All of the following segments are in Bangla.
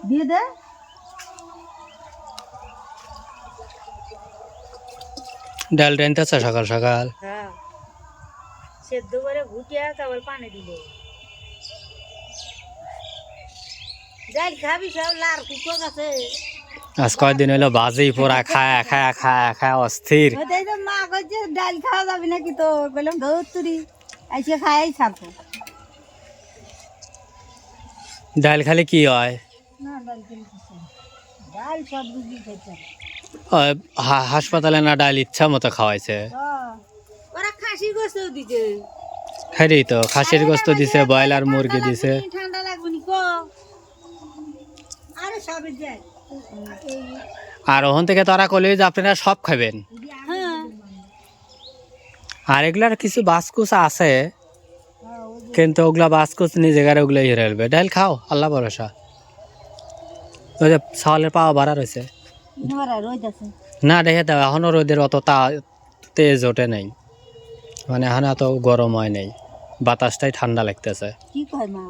দিয়ে দে। ডাল রাইনতেছে সকাল সকাল। হ্যাঁ সেদ্ধ করে ঘুটিয়ে তারপর পানি দিল। ডাল খাবি সব লার কুকুর আছে। আজ কয়দিন হলো বাজি পোড়া খায়া খায়া খায়া খায়া অস্থির। ওটাই তো মা কইছে ডাল খাওয়া যাবে নাকি, তো বললাম ধর তুরি আইসে খাই ছাড়তো ডাল খালে কি হয়? না। ডাল খেলে কিছু না। ডাল সব রুগী খেতে হাসপাতালে না ডাল ইচ্ছা মতো খাওয়াইছে। ওরা খাসি গোস্ত দিছে। হ্যাঁ তো খাসির গোস্ত দিছে, ব্রয়লার মুরগি দিছে। ঠান্ডা লাগবে নি কো? আরে সবে যায়। আর ওখান থেকে তারা কলে যে আপনারা সব খাবেন। হ্যাঁ আর এগুলার কিছু বাসকুস আছে, কিন্তু ওগুলা বাসকুস নিজে গারে ওগুলো হিরে ফেলবে। ডাল খাও, আল্লাহ ভরসা। ওই যে চাউলের পাওয়া বাড়া রয়েছে রোদ আছে না, দেখে দাও এখনো রোদের অত তেজ ওঠে নাই, মানে এখন এত গরম হয় নাই, বাতাসটাই ঠান্ডা লাগতেছে। কি কয় মা?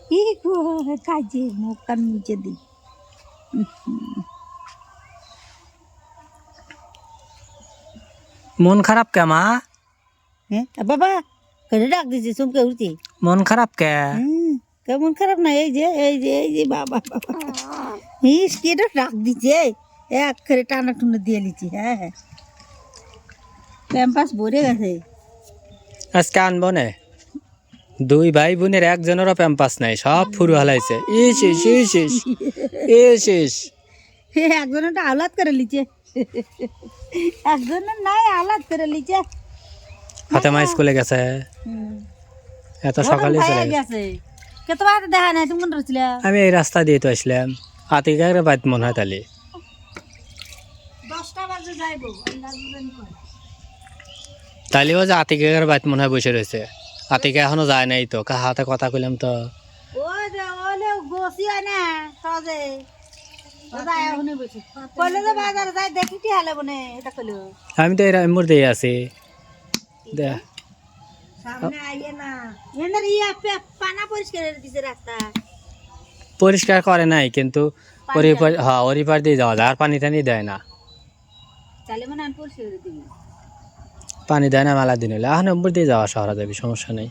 কি কাজে মুখ কান নিচে দি। মন খারাপ কে মা? হ্যাঁ বাবা কেন ডাক দিছে চমকে উঠছি? মন খারাপ কে? কেমন খারাপ না, এই যে এই যে এই যে বাবা বাবা ইস কেটা ডাক দিছে, এক করে টানা টুনা দিয়ে লিছি। হ্যাঁ হ্যাঁ ক্যাম্পাস ভরে গেছে। আজকে আনবো না, দুই ভাই বোনের একজনেরও প্যাম্পাস নাই, সব ফুরু হালাইছে। ইস ইস ইস ইস ইস ইস। একজনটা আলাদ করে লিছে, একজনের নাই আলাদ করে লিছে। ফাতেমা স্কুলে গেছে, এত সকালে চলে গেছে। গেছে কে তোমার দেখা নাই, তুমি কোন রছিল? আমি এই রাস্তা দিয়ে তো আসলাম, আতিকার বাইত মনে হয় তালি 10টা বাজে যাইবো। তালিও যে আতিকার বাইত মনে হয় বসে রয়েছে। আতিকা এখনো যায় নাই তো, হাতে কথা কইলাম তো। ওই যে ওলে গোসি হয় না সজে ওদায় হুনে বসে কইলে যে বাজারে যাই দেখি কি হালে বনে, এটা কইলো আমি তো এর মুর দিয়ে আছি। সামনে আইয়ে না এনে রিয়া পানা পরিষ্কার করে দিছে রাস্তা। পরিষ্কার করে নাই, কিন্তু ওরিপার দিয়ে যাওয়া যায়, আর পানি টানি দেয় না। তাহলে মানে আমি পরিষ্কার করে দিবি। পানি দেয় না মেলা দিন হলে, এখন নম্বর দিয়ে যাওয়া শহরে যাবি, সমস্যা নেই।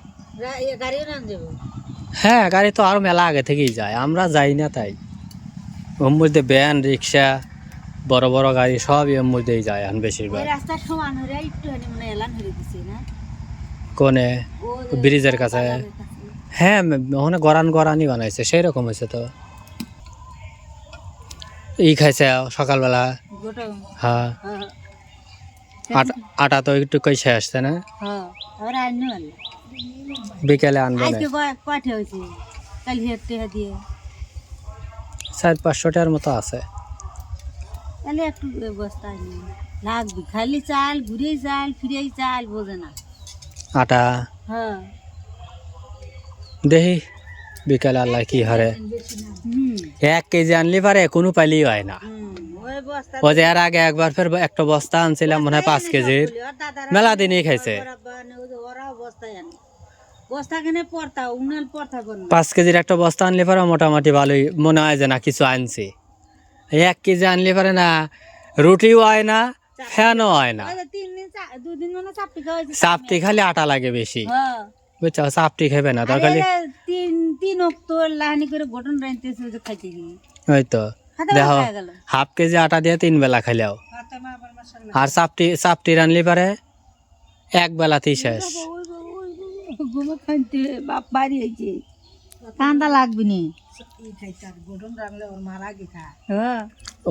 গাড়িও নাম যাবো। হ্যাঁ গাড়ি তো আরো মেলা আগে থেকেই যায়, আমরা যাই না তাই। ওর মধ্যে ভ্যান রিক্সা বড় বড় গাড়ি সবই ওর মধ্যেই যায় এখন বেশিরভাগ। এই রাস্তার সমান হরে একটুখানি মানে এলান হয়ে দিছে না কোনে ব্রিজের কাছে? হ্যাঁ ওখানে গরানি বানাইছে, সেই রকম হয়েছে তো। ই খাইছে সকালবেলা। হ্যাঁ আটা তো একটু কইসে আসছে না, বিকেলে আনবো না। 400-500 টাকার মতো আছে। একটু বস্তা লাগবে, খালি চাল ঘুরে চাল ফিরে চাল বোঝে না আটা। হ্যাঁ দেখি বিকেলে আল্লাহ কি হারে। 1 কেজি আনলি পারে কোনো পাইলেই হয় না। ও যে এর আগে একবার ফের একটা বস্তা আনছিলাম মনে হয় 5 কেজির, মেলা দিনই খাইছে। 5 কেজির একটা বস্তা আনলে পারে মোটামুটি ভালোই মনে হয় যে না কিছু আনছি। 1 কেজি আনলে পারে না রুটিও হয় না, ফ্যানও হয় না। চাপটি খালি আটা লাগে বেশি, বুঝছো? চাপটি খাবে না তার খালি ওই তো দেখো 1/2 কেজি আটা দিয়ে 3 বেলা খাইলেও, আর চাপটি রানলি পারে 1 বেলাতেই শেষ। ঠান্ডা লাগবে নি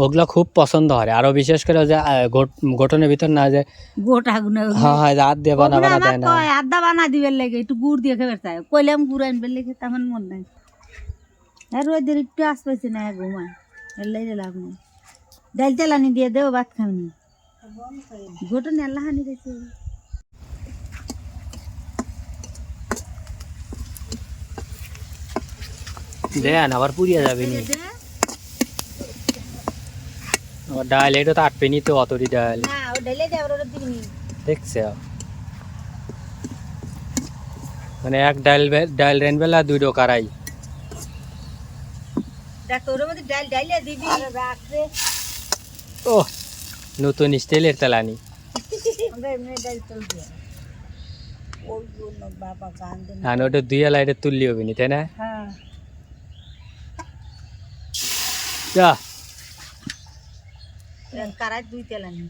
ওগুলো খুব পছন্দ হয়, আরো বিশেষ করে যে ঘটনের ভিতর না যে গোটা হাত দিয়ে বানা দেয় না, আদা বানা দিবে লাগে একটু গুড় দিয়ে খেবে চাই, কইলাম গুড় আনবে লেগে তেমন মন নাই। রোদের একটু আস পাইছে না ঘুমায়, লাভ নেই। ডাল তেলানি দিয়ে দেও ভাত খাওনি, ঘটন আল্লাহ হানি গেছে। দেন আবার পুড়িয়ে যাবে নি। ডাল এটা তো আটবে নি তো, অতরি ডাল দেখছে মানে এক ডাল রেন বেলা 2 কারাই। দেখ তোর মধ্যে ডাল ডাইলে দিবি আরে রাখ রে ও নতুন স্টাইলের তেলানি আমরা এমনি ডাল চল দিয়া ওই জন্য বাবা গান দেন আর ওটা দুই লাইটে তুললি হবে নি তাই না হ্যাঁ যা কারাই দুই তেলানি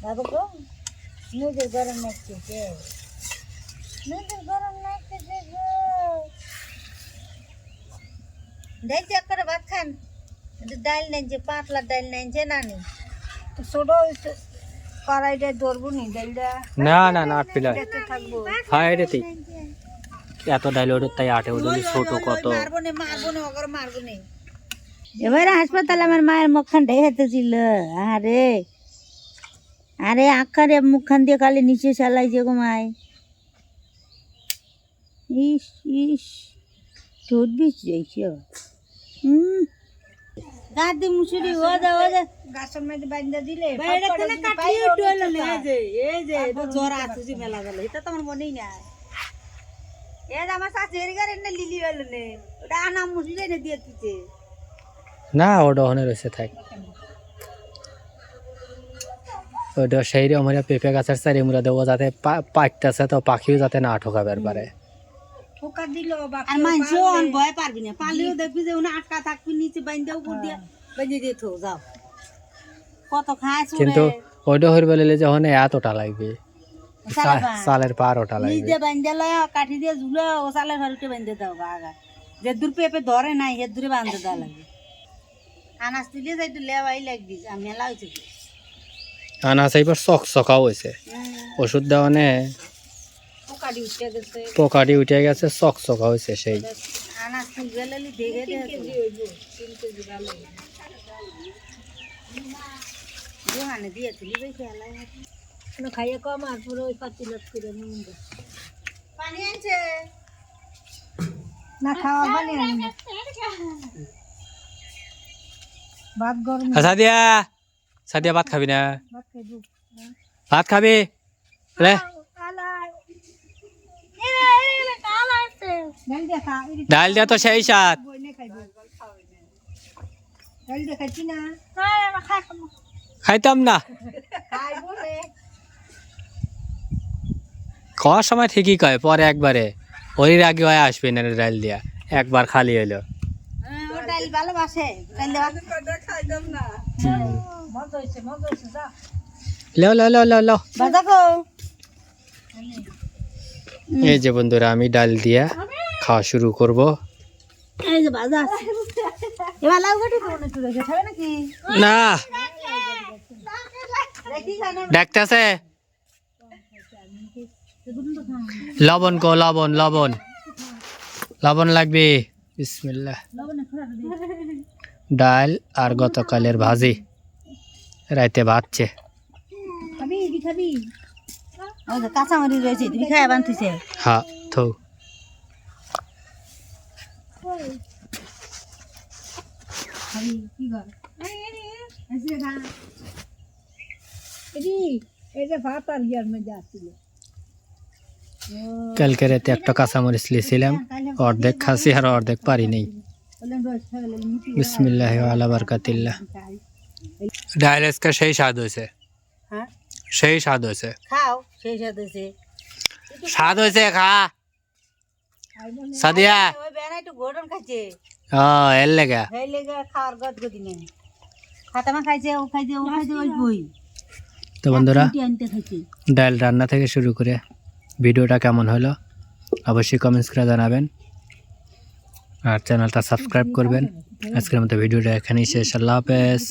বাবা গো নজর গরম লাগছে যে নজর গরম লাগছে যে গো ডাল চেক করে ভাত খান ডাল নেন যে পাতলা ডাল নেন যে নানি তো ছোট কড়াইটা ধরবো নি ডালটা না না না আট পিলার থাকবো হ্যাঁ এটাতেই এত ডাইল ওটা তাই আটে ওটা ছোট কত মারবো না ওগর মারবো না এবারে হাসপাতালে আমার মায়ের মুখখান ঢেকে ছিল আরে আরে আখারে মুখখান দিয়ে খালি নিচে চালাইছে গো মায় ইস ইস ঠোঁট বিষ যাইছে গাদি মুসুরি ও যা গাছের মধ্যে বান্ধা দিলে বাইরে থেকে কাটিয়ে ডলে এই যে এটা জ্বর আছে মেলা গেল এটা তো আমার মনেই নাই এর আমার শাশুড়ি গারে না লিলি হলো নে ওটা আনা মুসুরি এনে দিয়ে দিতে না ওটা ওখানে রয়েছে থাক ওটা সেই রে আমার পেঁপে গাছের চারি মুড়া দেবো যাতে পাকতেছে তো পাখিও যাতে না ঠকাবার পারে ঠোকা দিল আর মানুষও অন ভয় পারবি না পালিও দেখবি যে উনি আটকা থাকবি নিচে বাইন্দাও উপর দিয়ে বাইন্দে দিয়ে থো যাও কত খায় কিন্তু ওইটা হইর বলে যখন এতটা লাগবে সালের পার ওটা লাগবে নিজে বাইন্দে লয় কাঠি দিয়ে ঝুলে ও সালের ঘরতে বাইন্দে দাও আগা যে দূর পেপে ধরে নাই হে দূরে বাঁধতে দেওয়া লাগবে আনাজ তুলে যাইতে লেওয়াই লাগবি মেলা হয়েছে আনাজ এইবার চকচকাও হয়েছে ওষুধ দেওয়ানে পোকাটি উঠে গেছে পোকাটি উঠে গেছে চকচকা হয়েছে সেই আনাজ তুলবে লালি দেখে দোহানে দিয়ে তুলি বেশি হেলাই খাইয়ে কম আর পুরো ওই পাতি লাট করে পানি আনছে না খাওয়া পানি আনছে ভাত গরম সাদিয়া সাদিয়া ভাত খাবি না ভাত খাইবো ভাত খাবি রে ডাল দিয়া তো সেই সাত খাইতাম না খাওয়ার সময় ঠিকই কয় পরে একবারে ওই আগে হয় আসবে না ডাল দিয়া একবার খালি হইলো লো লো লো লো লো এই যে বন্ধুরা আমি ডাল দিয়া খাওয়া শুরু করব না দেখতেছে লবণ কো লবণ লবণ লবণ লাগবে বিসমিল্লাহ ডাল আর গতকালের ভাজি রাইতে ভাতছে কাঁচামরিচ রয়েছে তুমি খাই বানতেছে হ্যাঁ থৌ কালকে রাতে একটা কাঁচামরিচ লিয়েছিলাম অর্ধেক খাসি আর অর্ধেক পারি নেই বিসমিল্লাহ আলা বারকাতিল্লাহ ডাল আজকে সেই স্বাদ হয়েছে হ্যাঁ সেই স্বাদ হয়েছে খাও সেই স্বাদ হয়েছে স্বাদ হয়েছে খা সাদিয়া ওই বেনা একটু গরম খাইছে এর লেগা এই লেগে খাওয়ার গদ গদি নেই খাতামা খাইছে ও খাইছে ওই বই তো বন্ধুরা আনতে খাইছে ডাল রান্না থেকে শুরু করে ভিডিওটা কেমন হলো অবশ্যই কমেন্টস করে জানাবেন আর চ্যানেলটা সাবস্ক্রাইব করবেন আজকের মতো ভিডিওটা এখানেই শেষ আল্লাহ হাফেজ